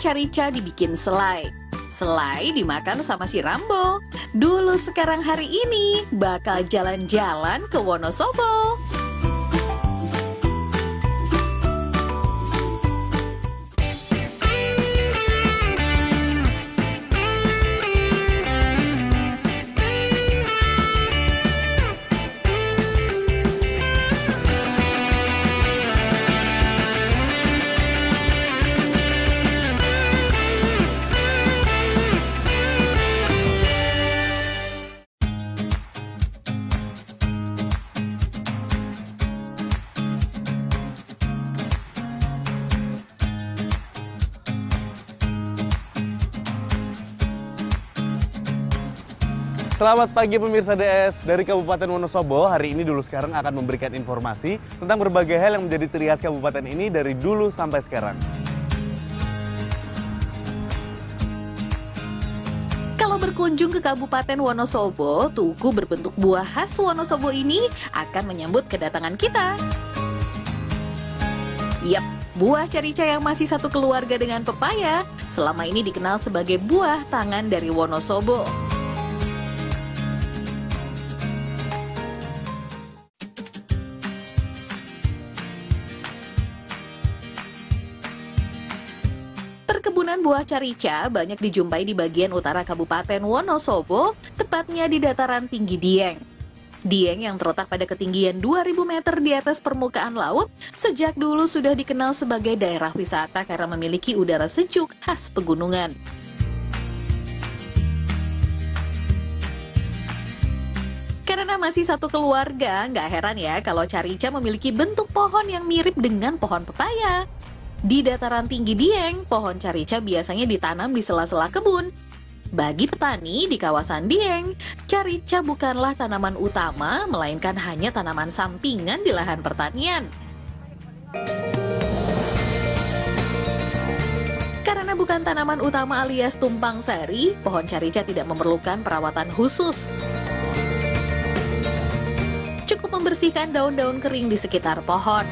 carica dibikin selai. Selai dimakan sama si Rambo. Dulu sekarang hari ini bakal jalan-jalan ke Wonosobo. Selamat pagi pemirsa DS, dari Kabupaten Wonosobo. Hari ini Dulu Sekarang akan memberikan informasi tentang berbagai hal yang menjadi ciri khas kabupaten ini dari dulu sampai sekarang. Kalau berkunjung ke Kabupaten Wonosobo, tugu berbentuk buah khas Wonosobo ini akan menyambut kedatangan kita. Yap, buah carica yang masih satu keluarga dengan pepaya, selama ini dikenal sebagai buah tangan dari Wonosobo. Perkebunan buah carica banyak dijumpai di bagian utara Kabupaten Wonosobo, tepatnya di dataran tinggi Dieng. Dieng yang terletak pada ketinggian 2000 meter di atas permukaan laut, sejak dulu sudah dikenal sebagai daerah wisata karena memiliki udara sejuk khas pegunungan. Karena masih satu keluarga, nggak heran ya kalau carica memiliki bentuk pohon yang mirip dengan pohon pepaya. Di dataran tinggi Dieng, pohon carica biasanya ditanam di sela-sela kebun. Bagi petani di kawasan Dieng, carica bukanlah tanaman utama, melainkan hanya tanaman sampingan di lahan pertanian. Karena bukan tanaman utama alias tumpang sari, pohon carica tidak memerlukan perawatan khusus. Cukup membersihkan daun-daun kering di sekitar pohon.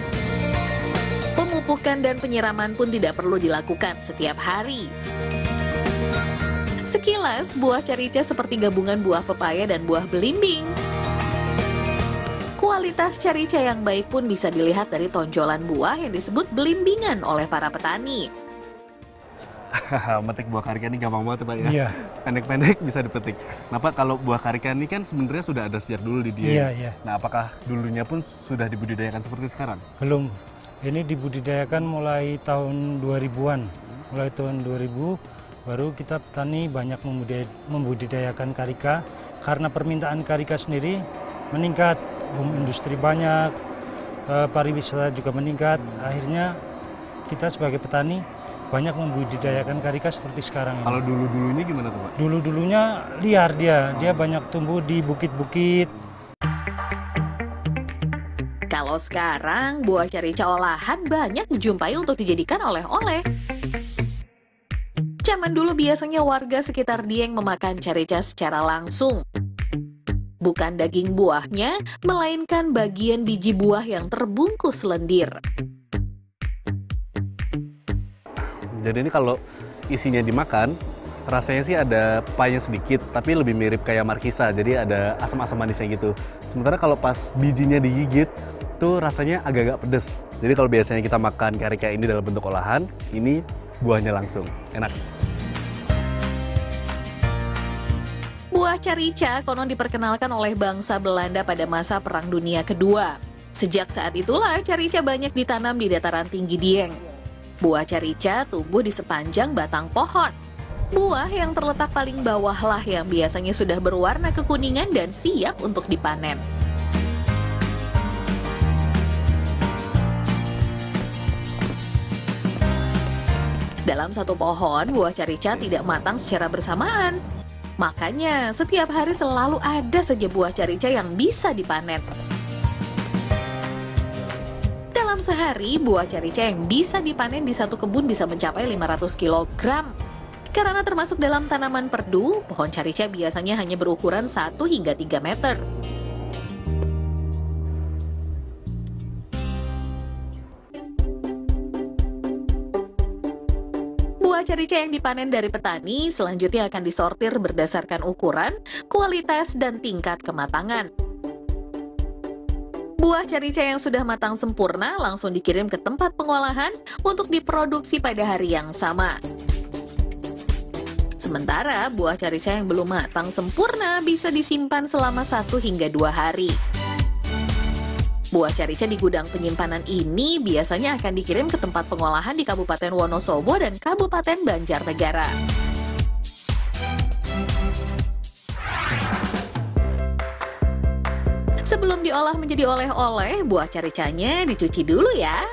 Pemupukan dan penyiraman pun tidak perlu dilakukan setiap hari. Sekilas, buah carica seperti gabungan buah pepaya dan buah belimbing. Kualitas carica yang baik pun bisa dilihat dari tonjolan buah yang disebut belimbingan oleh para petani. Metik buah karika ini gampang banget Pak ya? Iya. Pendek-pendek bisa dipetik. Nah Pak, kalau buah karika ini kan sebenarnya sudah ada sejak dulu di Dieng. Iya, iya. Nah apakah dulunya pun sudah dibudidayakan seperti sekarang? Belum. Ini dibudidayakan mulai tahun 2000-an. Mulai tahun 2000 baru kita petani banyak membudidayakan karika karena permintaan karika sendiri meningkat, industri banyak, pariwisata juga meningkat. Akhirnya kita sebagai petani banyak membudidayakan karika seperti sekarang ini. Kalau dulu-dulu ini gimana tuh Pak? Dulu-dulunya liar dia banyak tumbuh di bukit-bukit. Kalau sekarang, buah carica olahan banyak dijumpai untuk dijadikan oleh-oleh. Zaman dulu biasanya warga sekitar Dieng memakan carica secara langsung. Bukan daging buahnya, melainkan bagian biji buah yang terbungkus lendir. Jadi ini kalau isinya dimakan, rasanya sih ada pahanya sedikit, tapi lebih mirip kayak markisa, jadi ada asam-asam manisnya gitu. Sementara kalau pas bijinya digigit, tuh rasanya agak-agak pedes. Jadi kalau biasanya kita makan karika ini dalam bentuk olahan, ini buahnya langsung, enak. Buah carica konon diperkenalkan oleh bangsa Belanda pada masa Perang Dunia Kedua. Sejak saat itulah carica banyak ditanam di dataran tinggi Dieng. Buah carica tumbuh di sepanjang batang pohon. Buah yang terletak paling bawah lah yang biasanya sudah berwarna kekuningan dan siap untuk dipanen. Dalam satu pohon, buah carica tidak matang secara bersamaan. Makanya, setiap hari selalu ada saja buah carica yang bisa dipanen. Dalam sehari, buah carica yang bisa dipanen di satu kebun bisa mencapai 500 kg. Karena termasuk dalam tanaman perdu, pohon carica biasanya hanya berukuran 1 hingga 3 meter. Buah carica yang dipanen dari petani selanjutnya akan disortir berdasarkan ukuran, kualitas, dan tingkat kematangan. Buah carica yang sudah matang sempurna langsung dikirim ke tempat pengolahan untuk diproduksi pada hari yang sama. Sementara buah carica yang belum matang sempurna bisa disimpan selama 1 hingga 2 hari. Buah carica di gudang penyimpanan ini biasanya akan dikirim ke tempat pengolahan di Kabupaten Wonosobo dan Kabupaten Banjarnegara. Sebelum diolah menjadi oleh-oleh, buah caricanya dicuci dulu ya.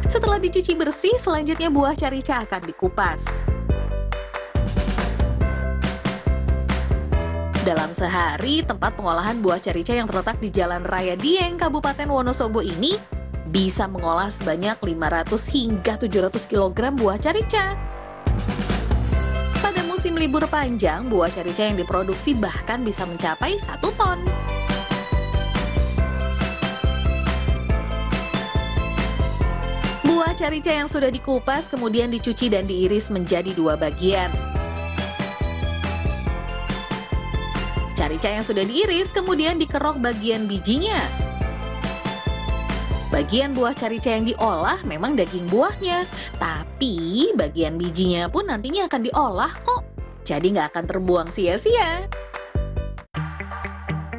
Setelah dicuci bersih, selanjutnya buah carica akan dikupas. Dalam sehari, tempat pengolahan buah carica yang terletak di Jalan Raya Dieng, Kabupaten Wonosobo ini bisa mengolah sebanyak 500 hingga 700 kg buah carica. Pada musim libur panjang, buah carica yang diproduksi bahkan bisa mencapai 1 ton. Buah carica yang sudah dikupas kemudian dicuci dan diiris menjadi 2 bagian. Carica yang sudah diiris kemudian dikerok bagian bijinya. Bagian buah carica yang diolah memang daging buahnya, tapi bagian bijinya pun nantinya akan diolah kok. Jadi nggak akan terbuang sia-sia.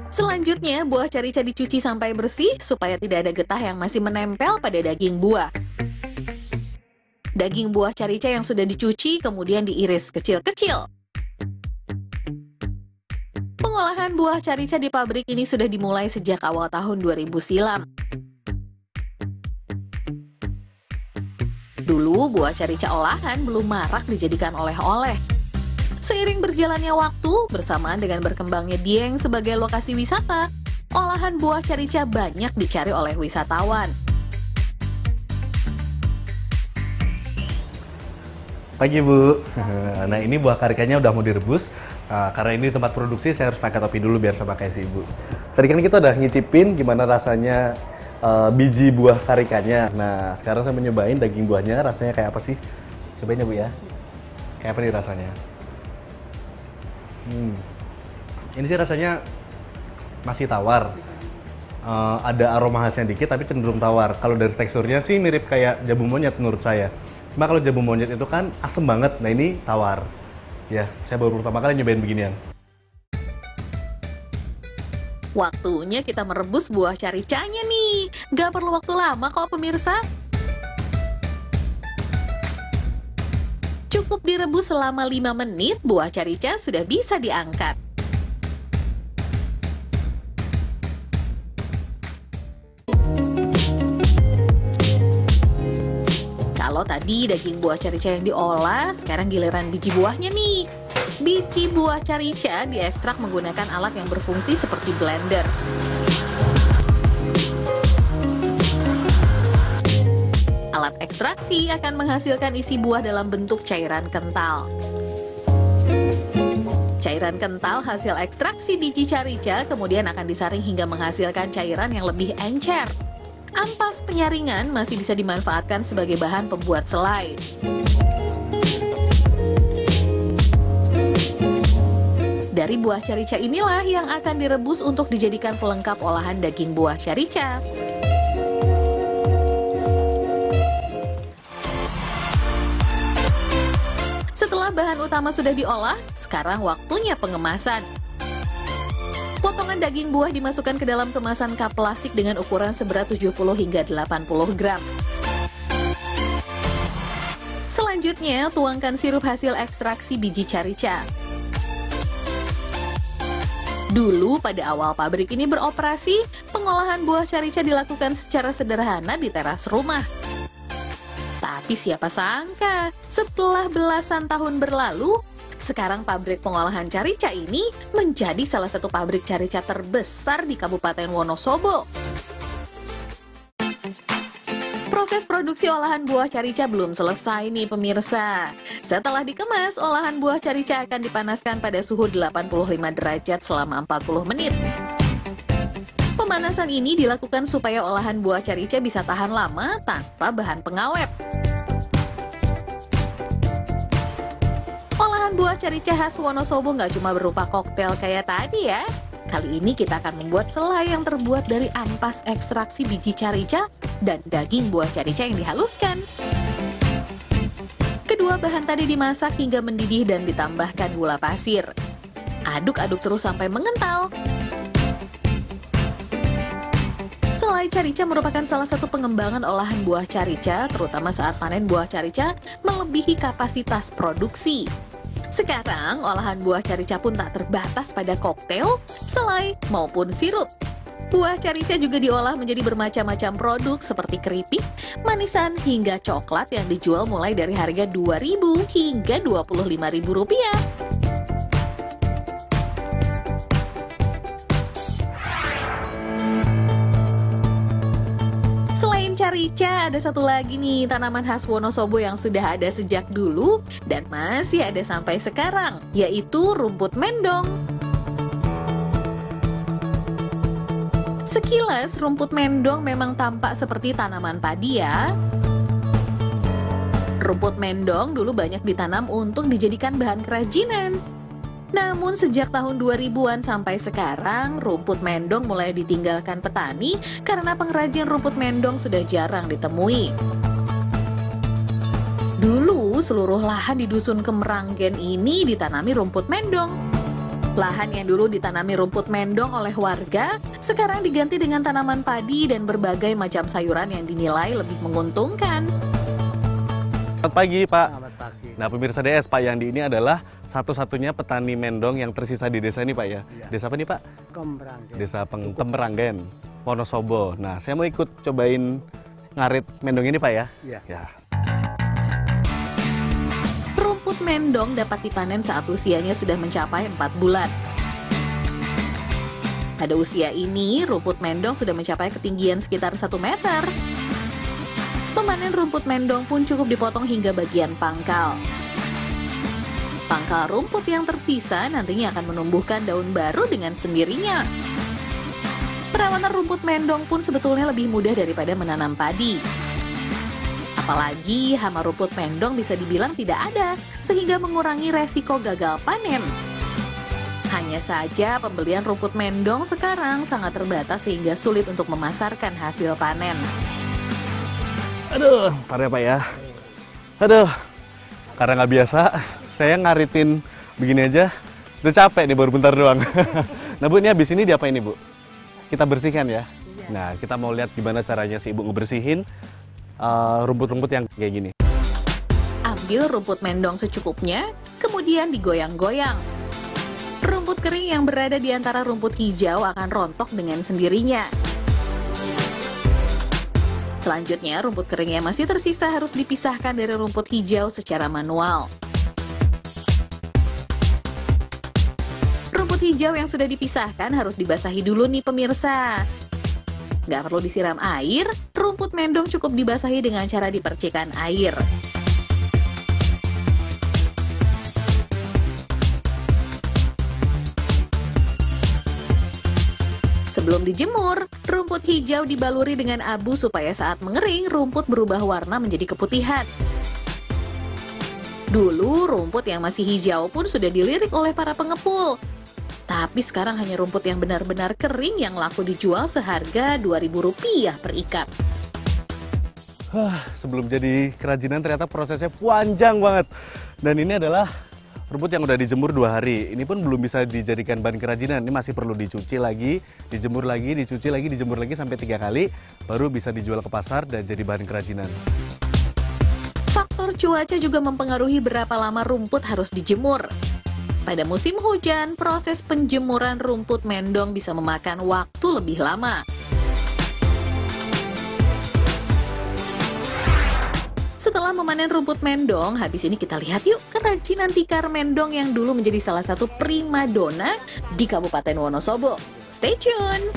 Selanjutnya, buah carica dicuci sampai bersih supaya tidak ada getah yang masih menempel pada daging buah. Daging buah carica yang sudah dicuci kemudian diiris kecil-kecil. Pengolahan buah carica di pabrik ini sudah dimulai sejak awal tahun 2000 silam. Dulu, buah carica olahan belum marak dijadikan oleh-oleh. Seiring berjalannya waktu, bersamaan dengan berkembangnya Dieng sebagai lokasi wisata, olahan buah carica banyak dicari oleh wisatawan. Pagi Bu. Nah ini buah karikanya udah mau direbus. Karena ini tempat produksi, saya harus pakai topi dulu biar sama kayak si Ibu. Tadi kan kita udah ngicipin gimana rasanya biji buah karikanya. Nah sekarang saya mau nyobain daging buahnya, rasanya kayak apa sih? Cobain ya Bu ya. Kayak apa nih rasanya? Ini sih rasanya masih tawar. Ada aroma khasnya dikit tapi cenderung tawar. Kalau dari teksturnya sih mirip kayak jamu monyet menurut saya. Cuma kalau jamu monyet itu kan asem banget, nah ini tawar. Ya, saya baru pertama kali nyobain beginian. Waktunya kita merebus buah caricanya nih. Gak perlu waktu lama kok pemirsa. Cukup direbus selama 5 menit, buah carica sudah bisa diangkat. Kalau tadi daging buah carica yang diolah, sekarang giliran biji buahnya nih. Biji buah carica diekstrak menggunakan alat yang berfungsi seperti blender. Alat ekstraksi akan menghasilkan isi buah dalam bentuk cairan kental. Cairan kental hasil ekstraksi biji carica kemudian akan disaring hingga menghasilkan cairan yang lebih encer. Ampas penyaringan masih bisa dimanfaatkan sebagai bahan pembuat selai. Dari buah carica inilah yang akan direbus untuk dijadikan pelengkap olahan daging buah carica. Setelah bahan utama sudah diolah, sekarang waktunya pengemasan. Potongan daging buah dimasukkan ke dalam kemasan kap plastik dengan ukuran seberat 70 hingga 80 gram. Selanjutnya, tuangkan sirup hasil ekstraksi biji carica. Dulu pada awal pabrik ini beroperasi, pengolahan buah carica dilakukan secara sederhana di teras rumah. Tapi siapa sangka, setelah belasan tahun berlalu, sekarang pabrik pengolahan carica ini menjadi salah satu pabrik carica terbesar di Kabupaten Wonosobo. Proses produksi olahan buah carica belum selesai nih pemirsa. Setelah dikemas, olahan buah carica akan dipanaskan pada suhu 85 derajat selama 40 menit. Pemanasan ini dilakukan supaya olahan buah carica bisa tahan lama tanpa bahan pengawet. buah carica khas Wonosobo nggak cuma berupa koktail kayak tadi ya. Kali ini kita akan membuat selai yang terbuat dari ampas ekstraksi biji carica dan daging buah carica yang dihaluskan. Kedua bahan tadi dimasak hingga mendidih dan ditambahkan gula pasir. Aduk-aduk terus sampai mengental. Selai carica merupakan salah satu pengembangan olahan buah carica, terutama saat panen buah carica melebihi kapasitas produksi. Sekarang, olahan buah carica pun tak terbatas pada koktail, selai, maupun sirup. Buah carica juga diolah menjadi bermacam-macam produk seperti keripik, manisan, hingga coklat yang dijual mulai dari harga Rp2.000 hingga Rp25.000. Selain carica, ada satu lagi nih tanaman khas Wonosobo yang sudah ada sejak dulu dan masih ada sampai sekarang, yaitu rumput mendong. Sekilas, rumput mendong memang tampak seperti tanaman padi ya. Rumput mendong dulu banyak ditanam untuk dijadikan bahan kerajinan. Namun sejak tahun 2000-an sampai sekarang, rumput mendong mulai ditinggalkan petani karena pengrajin rumput mendong sudah jarang ditemui. Dulu, seluruh lahan di Dusun Kemeranggen ini ditanami rumput mendong. Lahan yang dulu ditanami rumput mendong oleh warga, sekarang diganti dengan tanaman padi dan berbagai macam sayuran yang dinilai lebih menguntungkan. Selamat pagi, Pak. Selamat pagi. Nah, pemirsa DS, Pak Yandi ini adalah satu-satunya petani mendong yang tersisa di desa ini, Pak ya. Iya. Desa apa nih, Pak? Kemeranggen. Desa Kemeranggen, Wonosobo. Nah, saya mau ikut cobain ngarit mendong ini, Pak ya. Iya. Ya. Rumput mendong dapat dipanen saat usianya sudah mencapai 4 bulan. Pada usia ini, rumput mendong sudah mencapai ketinggian sekitar 1 meter. Memanen rumput mendong pun cukup dipotong hingga bagian pangkal. Pangkal rumput yang tersisa nantinya akan menumbuhkan daun baru dengan sendirinya. Perawatan rumput mendong pun sebetulnya lebih mudah daripada menanam padi. Apalagi hama rumput mendong bisa dibilang tidak ada, sehingga mengurangi resiko gagal panen. Hanya saja pembelian rumput mendong sekarang sangat terbatas sehingga sulit untuk memasarkan hasil panen. Aduh, ntar ya, Pak ya. Aduh, karena nggak biasa, saya ngaritin begini aja. Udah capek nih, baru bentar doang. Nah, Bu, ini habis ini diapain nih, Bu? Kita bersihkan ya. Nah, kita mau lihat gimana caranya si Ibu ngebersihin rumput-rumput yang kayak gini. Ambil rumput mendong secukupnya, kemudian digoyang-goyang. Rumput kering yang berada di antara rumput hijau akan rontok dengan sendirinya. Selanjutnya, rumput kering yang masih tersisa harus dipisahkan dari rumput hijau secara manual. Rumput hijau yang sudah dipisahkan harus dibasahi dulu nih pemirsa. Nggak perlu disiram air, rumput mendong cukup dibasahi dengan cara dipercikan air. Sebelum dijemur, rumput hijau dibaluri dengan abu supaya saat mengering, rumput berubah warna menjadi keputihan. Dulu, rumput yang masih hijau pun sudah dilirik oleh para pengepul. Tapi sekarang hanya rumput yang benar-benar kering yang laku dijual seharga Rp2.000 per ikat. Sebelum jadi kerajinan ternyata prosesnya panjang banget. Dan ini adalah rumput yang udah dijemur 2 hari. Ini pun belum bisa dijadikan bahan kerajinan. Ini masih perlu dicuci lagi, dijemur lagi, dicuci lagi, dijemur lagi sampai 3 kali. Baru bisa dijual ke pasar dan jadi bahan kerajinan. Faktor cuaca juga mempengaruhi berapa lama rumput harus dijemur. Pada musim hujan, proses penjemuran rumput mendong bisa memakan waktu lebih lama. Setelah memanen rumput mendong, habis ini kita lihat yuk kerajinan tikar mendong yang dulu menjadi salah satu primadona di Kabupaten Wonosobo. Stay tune!